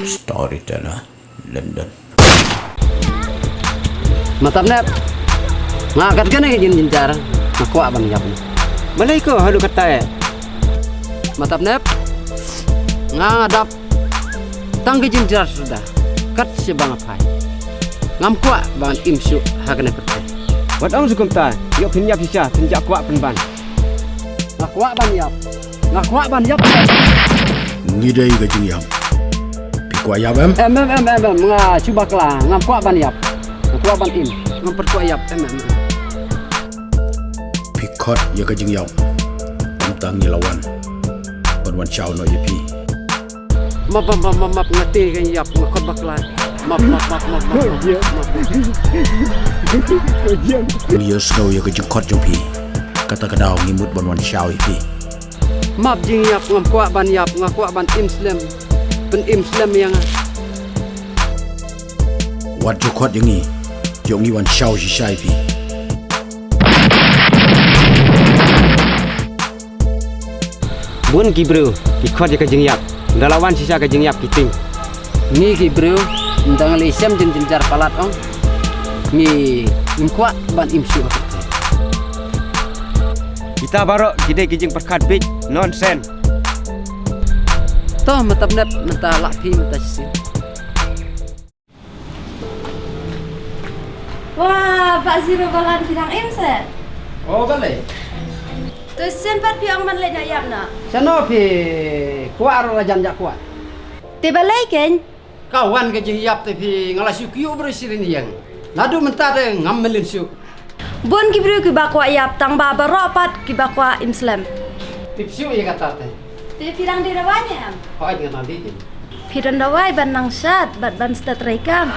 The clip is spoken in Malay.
Storyteller London. Matap nep. Ngakat kan ke jin jinjar. Nakuat bang yap. Malay ko halu kata. Matap nep. Ngadap. Tang ke jinjar sudah. Kat si bang apai. Ngam kuat bang imsu hakane pertai. Wat ong sukum ta. Yo pinyap sisa tinjak kuat penban. Nakuat bang yap. Nakuat bang yap. Ngidai ke jing yam. Pikwa yam em. Nga cuba kelah. Ngam kuat bang yap. Kuat ban im, memperkuat yap Pikot ya ke jing yam. Tentang lawan. Wan chao no yepi. Map ngati kan yap ngakot baklan. Map. Liyo snow ya ke jing kot jopi. Kata kadau ngimut wan chao yepi. Map jing yap ngam kuat ban yap ngakuat ban im slam. Ben im slam yang Wat jokot yang ni. Jom ni wan chao si shai pi. Bun ki bro, ki khot ka jing yap. Dalawan sisa ka jing yap kiting. ni ki bro, ndang le sem jin jinjar palat ong. Ni im kuat ban im su. Kita barok kidai ki jing perkat big nonsense. Toh matap nep mata lapi mata sin. Wah, Pak Ziro balan pinang imset. Oh balai. Tu sen pat piang man le nyayap na. Sano pi kuat ro jan jak kuat. Te balai ken. Kawan ke jing yap tapi ngalas kiu berisirin yang. Ladu mentah de ngamelin su. Bon ki bru ki bakwa yap tang ba baropat ki bakwa imslam. Tipsiu ya kata teh. Te pirang di rawanya am. Kau ingat nanti. Piran dawai ban nang syat bat ban stat rekam.